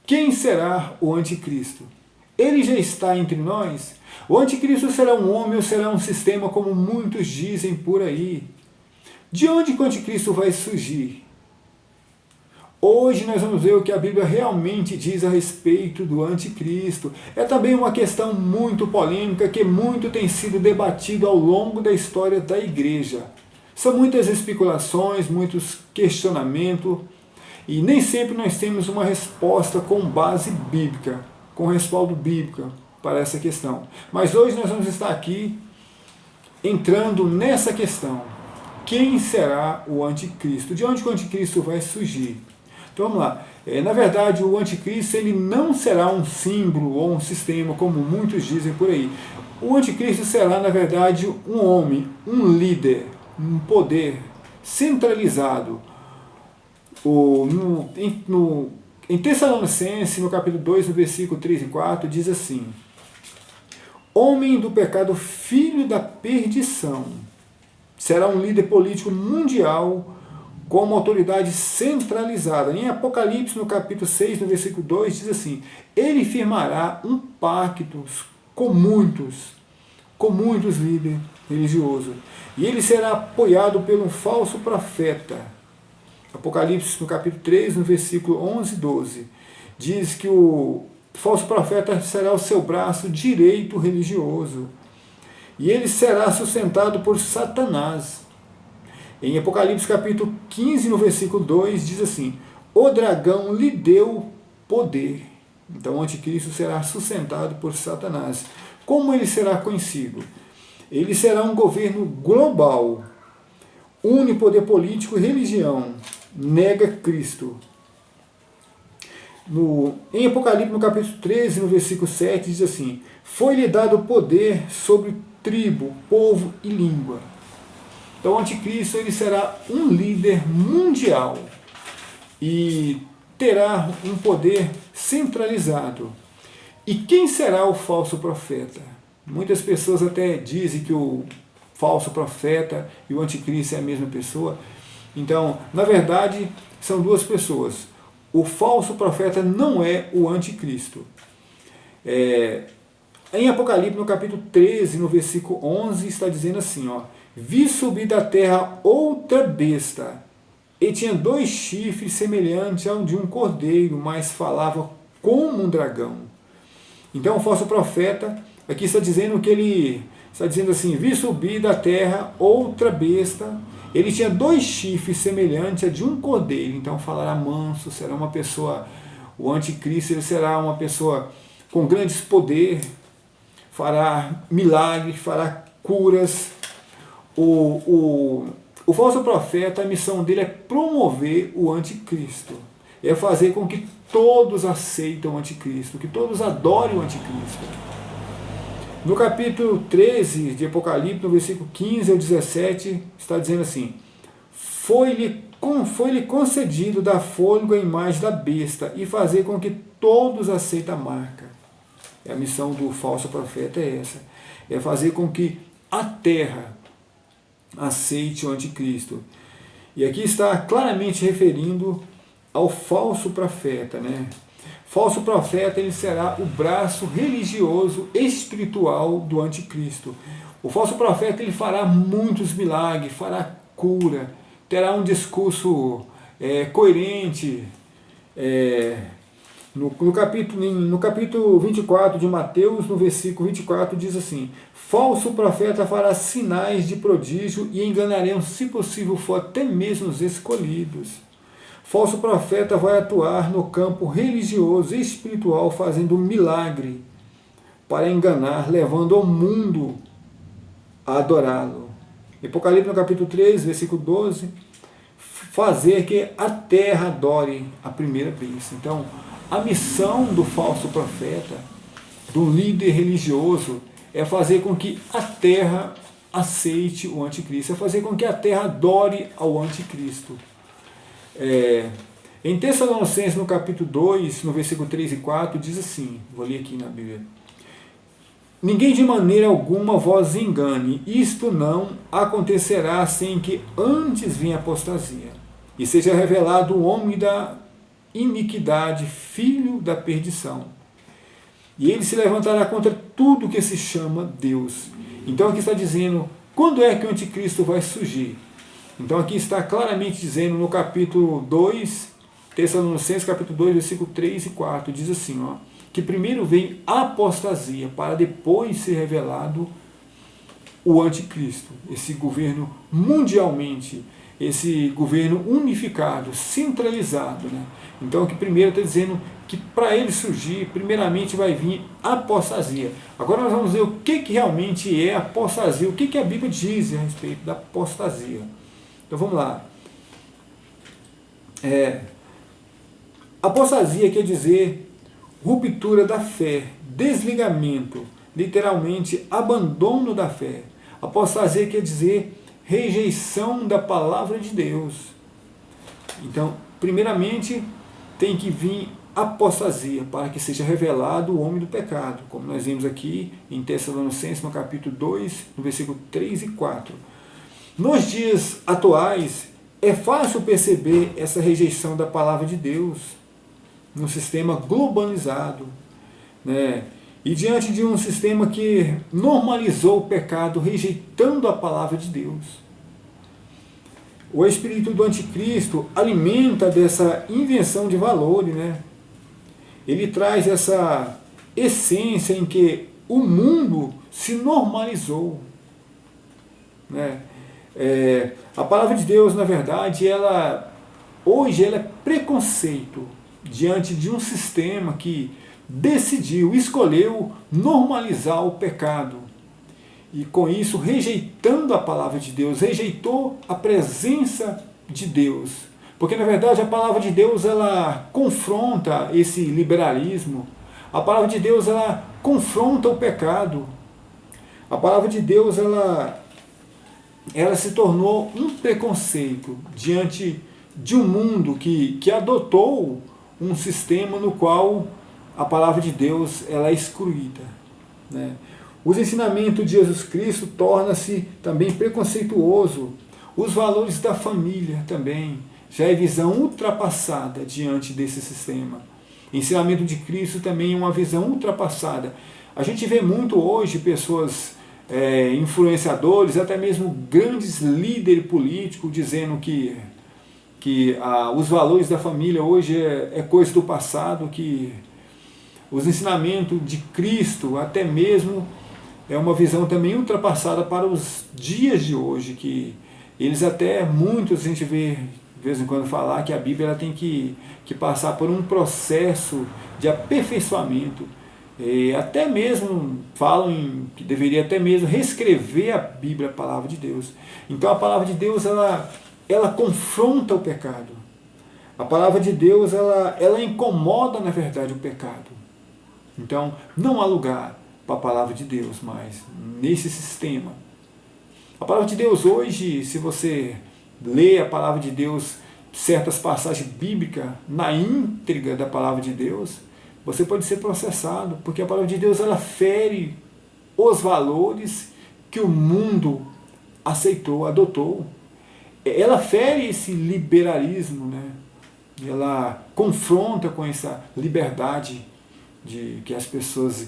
Quem será o anticristo? Ele já está entre nós? O anticristo será um homem ou será um sistema, como muitos dizem por aí? De onde que o anticristo vai surgir? Hoje nós vamos ver o que a Bíblia realmente diz a respeito do anticristo. É também uma questão muito polêmica que muito tem sido debatido ao longo da história da igreja. São muitas especulações, muitos questionamentos, e nem sempre nós temos uma resposta com base bíblica, com respaldo bíblico para essa questão. Mas hoje nós vamos estar aqui entrando nessa questão. Quem será o anticristo? De onde que o anticristo vai surgir? Então vamos lá. Na verdade, o anticristo ele não será um símbolo ou um sistema, como muitos dizem por aí. O anticristo será, na verdade, um homem, um líder, um poder centralizado. Em Tessalonicenses, no capítulo 2, no versículo 3 e 4, diz assim: homem do pecado, filho da perdição, será um líder político mundial com uma autoridade centralizada. Em Apocalipse, no capítulo 6, no versículo 2, diz assim: ele firmará um pacto com muitos líderes religiosos, e ele será apoiado por um falso profeta. Apocalipse, no capítulo 3, no versículo 11 e 12, diz que o falso profeta será o seu braço direito religioso, e ele será sustentado por Satanás. Em Apocalipse capítulo 15, no versículo 2, diz assim: o dragão lhe deu poder. Então o anticristo será sustentado por Satanás. Como ele será conhecido? Ele será um governo global, une poder político e religião, nega Cristo. Em Apocalipse, no capítulo 13, no versículo 7, diz assim: foi-lhe dado poder sobre tribo, povo e língua. Então o anticristo ele será um líder mundial e terá um poder centralizado. E quem será o falso profeta? Muitas pessoas até dizem que o falso profeta e o anticristo é a mesma pessoa. Então, na verdade, são duas pessoas. O falso profeta não é o anticristo. Em Apocalipse, no capítulo 13, no versículo 11, está dizendo assim, ó: vi subir da terra outra besta, e tinha 2 chifres semelhantes ao de um cordeiro, mas falava como um dragão. Então o falso profeta, aqui está dizendo que ele está dizendo assim: vi subir da terra outra besta, ele tinha 2 chifres semelhantes a de um cordeiro. Então falará manso, será uma pessoa, o anticristo ele será uma pessoa com grandes poderes, fará milagres, fará curas. O falso profeta, a missão dele é promover o anticristo, é fazer com que todos aceitem o anticristo, que todos adorem o anticristo. No capítulo 13 de Apocalipse, no versículo 15 ao 17, está dizendo assim: foi-lhe concedido dar fôlego à imagem da besta e fazer com que todos aceitem a marca. A missão do falso profeta é essa, é fazer com que a terra aceite o anticristo. E aqui está claramente referindo ao falso profeta, né? Falso profeta, ele será o braço religioso espiritual do anticristo. O falso profeta ele fará muitos milagres, fará cura, terá um discurso coerente. No capítulo 24 de Mateus, no versículo 24, diz assim: falso profeta fará sinais de prodígio e enganarão, se possível for, até mesmo os escolhidos. Falso profeta vai atuar no campo religioso e espiritual, fazendo milagre para enganar, levando ao mundo a adorá-lo. Apocalipse, no capítulo 3, versículo 12, fazer que a terra adore a primeira besta. Então, a missão do falso profeta, do líder religioso, é fazer com que a terra aceite o anticristo, é fazer com que a terra adore ao anticristo. Em Tessalonicenses, no capítulo 2, no versículo 3 e 4, diz assim, vou ler aqui na Bíblia: ninguém de maneira alguma vos engane, isto não acontecerá sem que antes venha a apostasia, e seja revelado o homem da iniquidade, filho filho da perdição. E ele se levantará contra tudo que se chama Deus. Então aqui está dizendo, quando é que o anticristo vai surgir? Então aqui está claramente dizendo no capítulo 2, Tessalonicenses capítulo 2, versículo 3 e 4, diz assim, ó, que primeiro vem a apostasia, para depois ser revelado o anticristo, esse governo mundialmente, esse governo unificado, centralizado, né? Então aqui primeiro está dizendo que para ele surgir, primeiramente vai vir a apostasia. Agora nós vamos ver o que realmente é apostasia, o que a Bíblia diz a respeito da apostasia. Então vamos lá. Apostasia quer dizer ruptura da fé, desligamento, literalmente abandono da fé. Apostasia quer dizer rejeição da palavra de Deus. Então, primeiramente, tem que vir apostasia, para que seja revelado o homem do pecado, como nós vimos aqui em Tessalonicenses, no capítulo 2, no versículo 3 e 4. Nos dias atuais, é fácil perceber essa rejeição da palavra de Deus, no sistema globalizado, né? E diante de um sistema que normalizou o pecado, rejeitando a palavra de Deus. O espírito do anticristo alimenta dessa invenção de valores, né? Ele traz essa essência em que o mundo se normalizou, né? A palavra de Deus, na verdade, hoje ela é preconceito diante de um sistema que decidiu, escolheu normalizar o pecado. E com isso, rejeitando a palavra de Deus, rejeitou a presença de Deus. Porque, na verdade, a palavra de Deus, ela confronta esse liberalismo. A palavra de Deus, ela confronta o pecado. A palavra de Deus, ela se tornou um preconceito diante de um mundo que adotou um sistema no qual a palavra de Deus ela é excluída, né? Os ensinamentos de Jesus Cristo torna-se também preconceituoso. Os valores da família também já é visão ultrapassada diante desse sistema. O ensinamento de Cristo também é uma visão ultrapassada. A gente vê muito hoje pessoas, influenciadores, até mesmo grandes líderes políticos dizendo que os valores da família hoje é coisa do passado, que os ensinamentos de Cristo até mesmo é uma visão também ultrapassada para os dias de hoje, que eles até, muitos a gente vê de vez em quando falar que a Bíblia ela tem que passar por um processo de aperfeiçoamento. Até mesmo falam que deveria até mesmo reescrever a Bíblia, a palavra de Deus. Então a palavra de Deus ela confronta o pecado. A palavra de Deus ela incomoda, na verdade, o pecado. Então não há lugar para a palavra de Deus mais nesse sistema. A palavra de Deus hoje, se você lê a palavra de Deus, certas passagens bíblicas na íntegra da palavra de Deus, você pode ser processado, porque a palavra de Deus ela fere os valores que o mundo aceitou, adotou. Ela fere esse liberalismo, né? Ela confronta com essa liberdade que as pessoas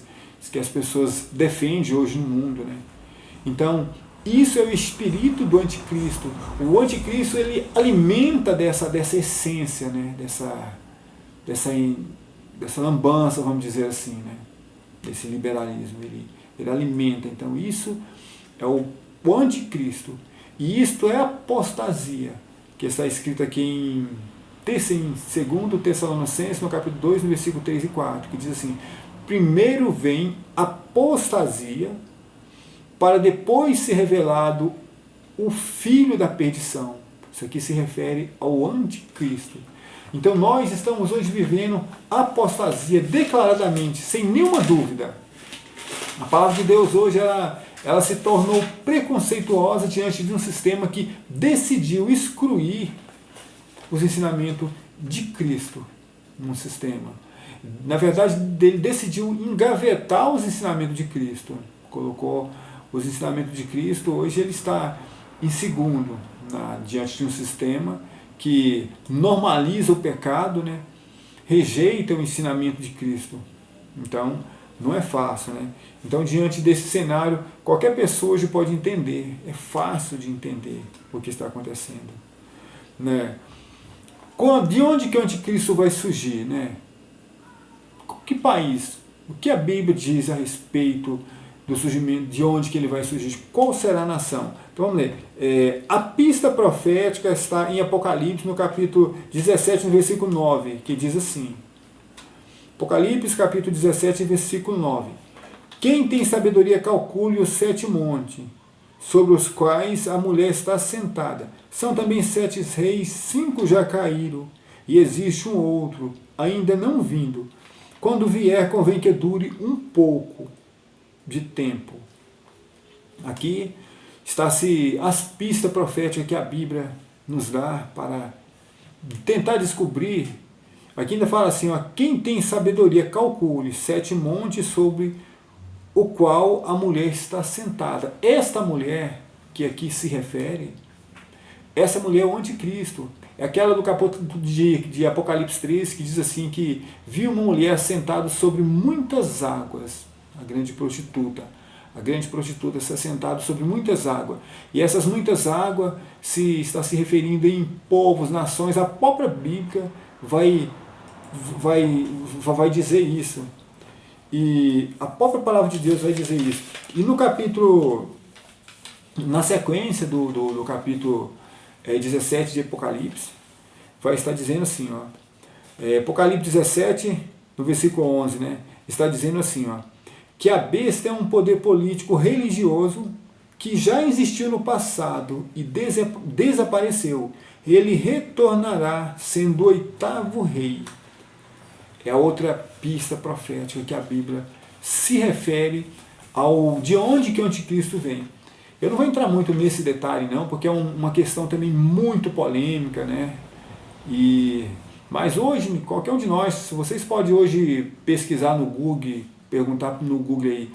defendem hoje no mundo, né? Então, isso é o espírito do anticristo. O anticristo ele alimenta dessa essência, né? dessa lambança, vamos dizer assim, né? Desse liberalismo. Ele alimenta. Então, isso é o anticristo. E isto é apostasia, que está escrito aqui em 2 Tessalonicenses, no capítulo 2, no versículo 3 e 4, que diz assim: primeiro vem apostasia, para depois ser revelado o filho da perdição. Isso aqui se refere ao anticristo. Então nós estamos hoje vivendo apostasia declaradamente, sem nenhuma dúvida. A palavra de Deus hoje ela se tornou preconceituosa diante de um sistema que decidiu excluir os ensinamentos de Cristo num sistema. Na verdade, ele decidiu engavetar os ensinamentos de Cristo. Colocou os ensinamentos de Cristo, hoje ele está em segundo, diante de um sistema que normaliza o pecado, né? rejeitam o ensinamento de Cristo. Então, não é fácil, né? Então, diante desse cenário, qualquer pessoa hoje pode entender. É fácil de entender o que está acontecendo, né? De onde que o anticristo vai surgir, né? Que país? O que a Bíblia diz a respeito do surgimento, de onde que ele vai surgir? Qual será a nação? Então vamos ler. A pista profética está em Apocalipse, no capítulo 17, no versículo 9, que diz assim. Apocalipse, capítulo 17, versículo 9. Quem tem sabedoria calcule os 7 montes, sobre os quais a mulher está sentada. São também 7 reis, 5 já caíram, e existe um outro, ainda não vindo. Quando vier, convém que dure um pouco de tempo. Aqui está-se as pistas proféticas que a Bíblia nos dá para tentar descobrir. Aqui ainda fala assim, ó, quem tem sabedoria calcule 7 montes sobre o qual a mulher está sentada. Esta mulher que aqui se refere, essa mulher é o anticristo. É aquela do capítulo de Apocalipse 3 que diz assim que viu uma mulher sentada sobre muitas águas, a grande prostituta. A grande prostituta está sentada sobre muitas águas. E essas muitas águas está se referindo em povos, nações. A própria Bíblia vai dizer isso. E a própria palavra de Deus vai dizer isso. E no capítulo, na sequência do capítulo 17 de Apocalipse, vai estar dizendo assim, ó, Apocalipse 17, no versículo 11, né, está dizendo assim, ó, que a besta é um poder político religioso que já existiu no passado e desapareceu. Ele retornará sendo o 8º rei. É a outra pista profética que a Bíblia se refere de onde que o anticristo vem. Eu não vou entrar muito nesse detalhe não, porque é uma questão também muito polêmica, né? Mas hoje, qualquer um de nós, vocês podem hoje pesquisar no Google, perguntar no Google aí,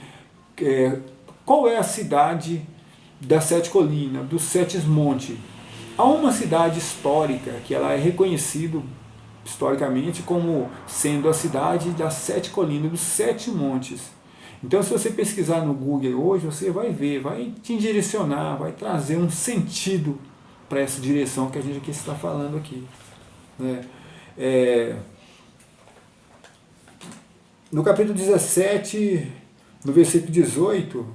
qual é a cidade das 7 colinas, dos 7 montes. Há uma cidade histórica que ela é reconhecida historicamente como sendo a cidade das 7 colinas, dos 7 montes. Então, se você pesquisar no Google hoje, você vai ver, vai te direcionar, vai trazer um sentido para essa direção que a gente aqui está falando aqui, né? No capítulo 17, no versículo 18,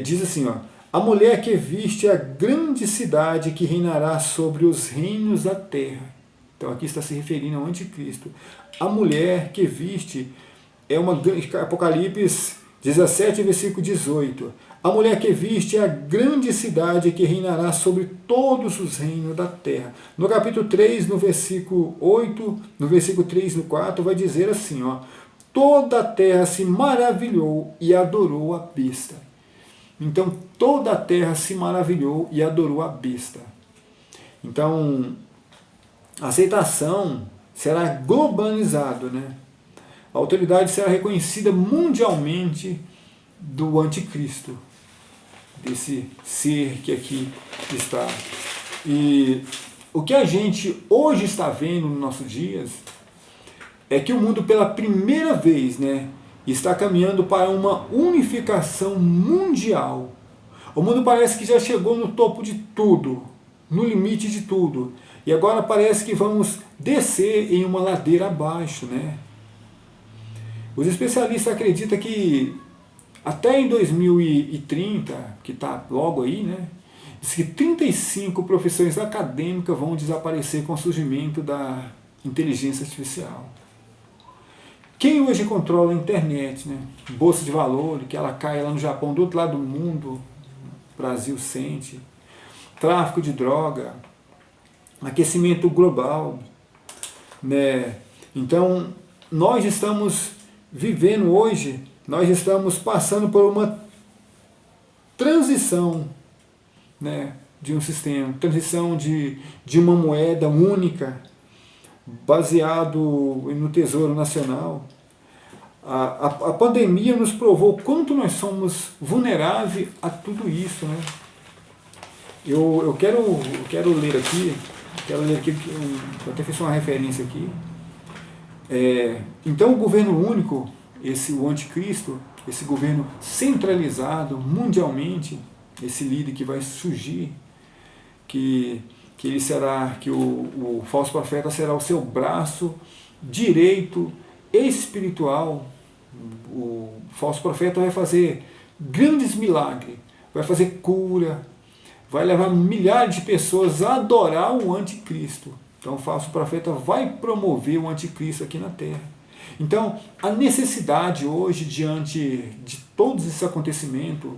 diz assim, ó, a mulher que viste a grande cidade que reinará sobre os reinos da terra. Então aqui está se referindo ao anticristo. A mulher que viste é uma Apocalipse 17, versículo 18. A mulher que viste é a grande cidade que reinará sobre todos os reinos da terra. No capítulo 3, no versículo 8, no versículo 3 no 4, vai dizer assim, ó, toda a terra se maravilhou e adorou a besta. Então toda a terra se maravilhou e adorou a besta. Então a aceitação será globalizada, né? A autoridade será reconhecida mundialmente do anticristo, desse ser que aqui está. E o que a gente hoje está vendo nos nossos dias é que o mundo pela primeira vez, né, está caminhando para uma unificação mundial. O mundo parece que já chegou no topo de tudo, no limite de tudo. E agora parece que vamos descer em uma ladeira abaixo, né? Os especialistas acreditam que até em 2030, que está logo aí, né? Diz que 35 profissões acadêmicas vão desaparecer com o surgimento da inteligência artificial. Quem hoje controla a internet, né? Bolsa de valores, que ela cai lá no Japão, do outro lado do mundo, o Brasil sente. Tráfico de droga, aquecimento global, né? Então, nós estamos vivendo hoje, nós estamos passando por uma transição, né, de um sistema, transição de uma moeda única, baseado no Tesouro Nacional. A pandemia nos provou quanto nós somos vulneráveis a tudo isso, né? Eu quero ler aqui, eu até fiz uma referência aqui. Então o governo único, o anticristo, esse governo centralizado mundialmente, esse líder que vai surgir, que ele será, que o falso profeta será o seu braço direito espiritual. O falso profeta vai fazer grandes milagres, vai fazer cura, vai levar milhares de pessoas a adorar o anticristo. Então o falso profeta vai promover o anticristo aqui na terra. Então a necessidade hoje, diante de todos esses acontecimentos,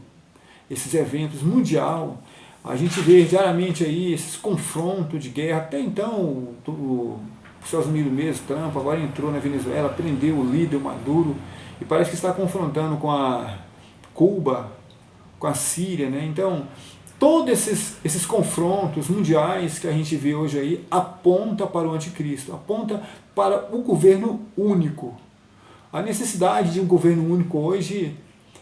esses eventos mundial, a gente vê diariamente aí esses confrontos de guerra. Até então os Estados Unidos mesmo, Trump, agora entrou na Venezuela, prendeu o líder Maduro, e parece que está confrontando com a Cuba, com a Síria, né? Então, todos esses confrontos mundiais que a gente vê hoje aí aponta para o anticristo, aponta para o governo único. A necessidade de um governo único hoje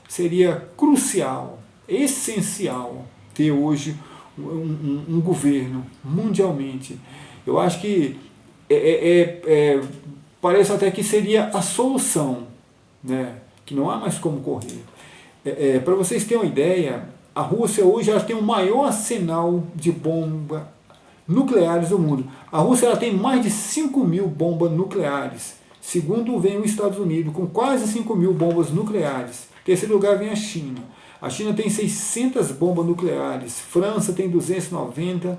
seria crucial, essencial, ter hoje um governo mundialmente. Eu acho que parece até que seria a solução, né? Que não há mais como correr. Para vocês terem uma ideia, a Rússia hoje ela tem o maior arsenal de bombas nucleares do mundo. A Rússia ela tem mais de 5.000 bombas nucleares. Segundo vem os Estados Unidos, com quase 5.000 bombas nucleares. Em terceiro lugar vem a China. A China tem 600 bombas nucleares. França tem 290.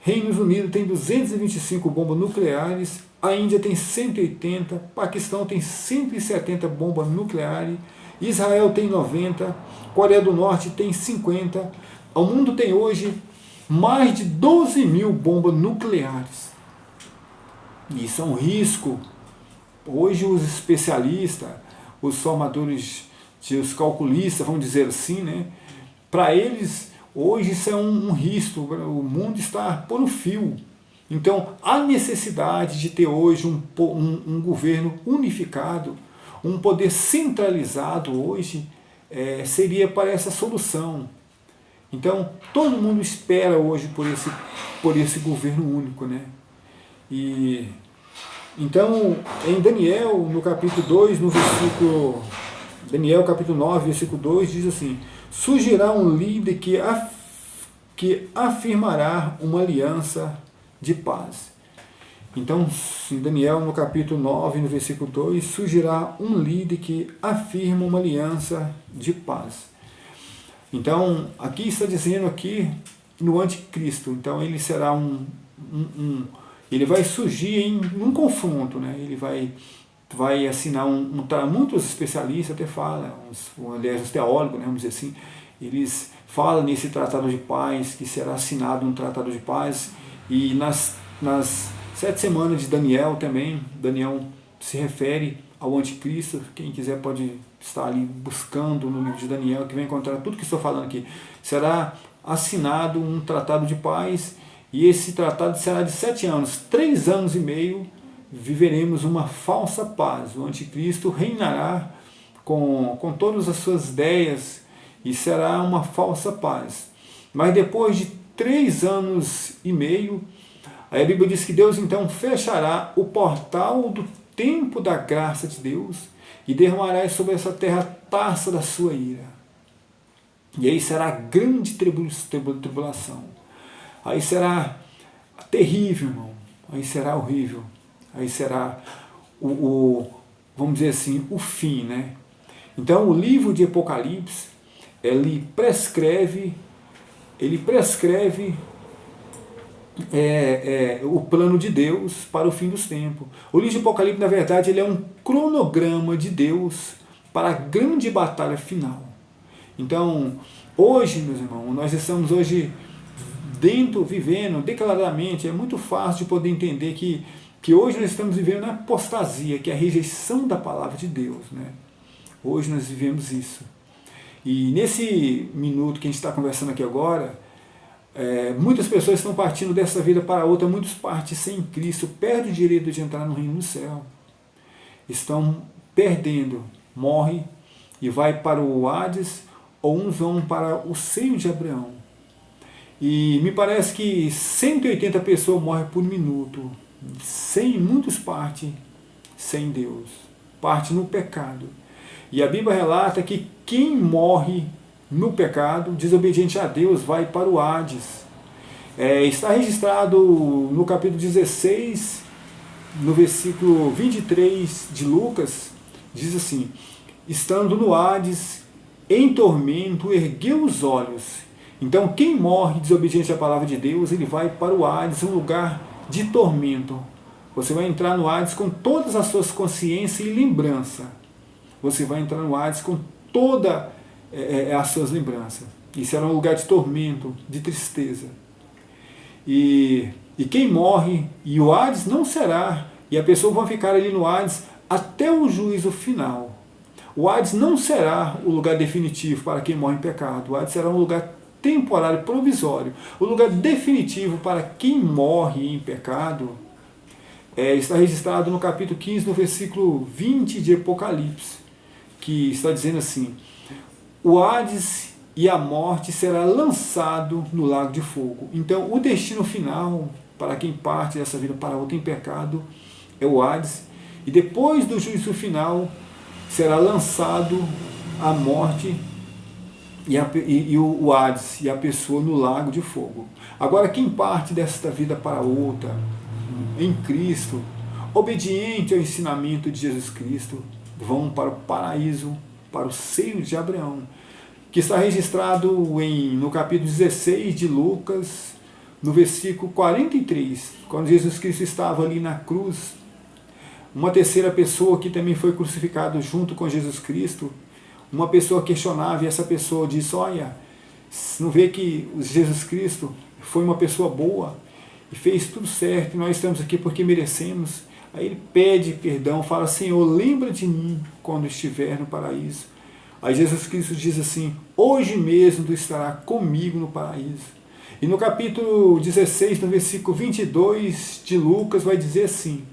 Reino Unido tem 225 bombas nucleares. A Índia tem 180. Paquistão tem 170 bombas nucleares. Israel tem 90. Coreia do Norte tem 50. O mundo tem hoje mais de 12.000 bombas nucleares. Isso é um risco. Hoje os especialistas, os formadores, os calculistas, vamos dizer assim, né? Para eles, hoje isso é um risco. O mundo está por um fio. Então, há necessidade de ter hoje um governo unificado, um poder centralizado hoje, seria para essa solução. Então, todo mundo espera hoje por esse governo único, né? Então, em Daniel, no capítulo 2, no versículo... Daniel, capítulo 9, versículo 2, diz assim: surgirá um líder que afirmará uma aliança de paz. Então, em Daniel, no capítulo 9, no versículo 2, surgirá um líder que afirma uma aliança de paz. Então, aqui está dizendo aqui no anticristo. Então, ele será ele vai surgir em um confronto, né? Ele vai assinar muitos especialistas até falam, aliás, os teólogos, né, vamos dizer assim, eles falam nesse tratado de paz, que será assinado um tratado de paz, e nas 7 semanas de Daniel também, Daniel se refere ao anticristo. Quem quiser pode estar ali buscando no livro de Daniel, que vai encontrar tudo que estou falando aqui. Será assinado um tratado de paz, e esse tratado será de 7 anos, 3 anos e meio, viveremos uma falsa paz. O anticristo reinará com todas as suas ideias, e será uma falsa paz. Mas depois de 3 anos e meio, a Bíblia diz que Deus então fechará o portal do tempo da graça de Deus e derramará sobre essa terra a taça da sua ira. E aí será grande tribulação. Aí será terrível, irmão. Aí será horrível. Aí será vamos dizer assim, o fim, né? Então o livro de Apocalipse, ele prescreve o plano de Deus para o fim dos tempos. O livro de Apocalipse, na verdade, ele é um cronograma de Deus para a grande batalha final. Então, hoje, meus irmãos, nós estamos hoje vivendo declaradamente, é muito fácil de poder entender que hoje nós estamos vivendo a apostasia, que é a rejeição da palavra de Deus, né? Hoje nós vivemos isso. E nesse minuto que a gente está conversando aqui agora, muitas pessoas estão partindo dessa vida para outra, muitos partem sem Cristo, perdem o direito de entrar no reino do céu. Estão perdendo, morrem e vai para o Hades, ou uns vão para o seio de Abraão. E me parece que 180 pessoas morrem por minuto, muitos partem sem Deus, parte no pecado. E a Bíblia relata que quem morre no pecado, desobediente a Deus, vai para o Hades. Está registrado no capítulo 16, no versículo 23 de Lucas, diz assim: estando no Hades, em tormento, ergueu os olhos. Então quem morre desobediente à palavra de Deus, ele vai para o Hades, um lugar de tormento. Você vai entrar no Hades com todas as suas consciências e lembrança. Você vai entrar no Hades com todas as suas lembranças. Isso era um lugar de tormento, de tristeza. E quem morre, e o Hades não será, e a pessoa vai ficar ali no Hades até o juízo final. O Hades não será o lugar definitivo para quem morre em pecado. O Hades será um lugar temporário, provisório. O lugar definitivo para quem morre em pecado está registrado no capítulo 15, no versículo 20 de Apocalipse, que está dizendo assim: o Hades e a morte será lançado no lago de fogo. Então, o destino final para quem parte dessa vida para outra em pecado é o Hades, e depois do juízo final será lançado a morte e o Hades e a pessoa no lago de fogo. Agora, quem parte desta vida para outra em Cristo, obediente ao ensinamento de Jesus Cristo, vão para o paraíso, para o seio de Abraão, que está registrado no capítulo 16 de Lucas, no versículo 43, quando Jesus Cristo estava ali na cruz. Uma terceira pessoa que também foi crucificada junto com Jesus Cristo, uma pessoa questionava, e essa pessoa disse: olha, não vê que Jesus Cristo foi uma pessoa boa e fez tudo certo, e nós estamos aqui porque merecemos. Aí ele pede perdão, fala: Senhor, lembra de mim quando estiver no paraíso. Aí Jesus Cristo diz assim: hoje mesmo tu estarás comigo no paraíso. E no capítulo 16, no versículo 22 de Lucas, vai dizer assim,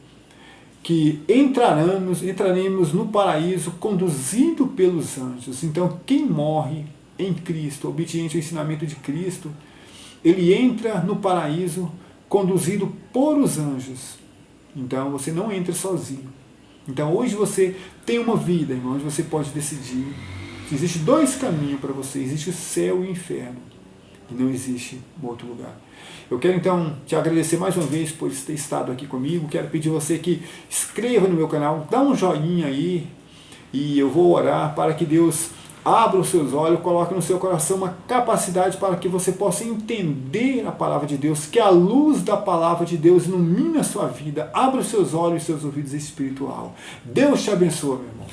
que entraremos no paraíso conduzido pelos anjos. Então, quem morre em Cristo, obediente ao ensinamento de Cristo, ele entra no paraíso conduzido por os anjos. Então, você não entra sozinho. Então, hoje você tem uma vida, irmão, onde você pode decidir. Existem dois caminhos para você: existe o céu e o inferno, e não existe outro lugar. Eu quero então te agradecer mais uma vez por ter estado aqui comigo. Quero pedir a você que inscreva no meu canal, dá um joinha aí, e eu vou orar para que Deus abra os seus olhos, coloque no seu coração uma capacidade para que você possa entender a palavra de Deus, que a luz da palavra de Deus ilumine a sua vida, abra os seus olhos e seus ouvidos espiritual. Deus te abençoe, meu irmão.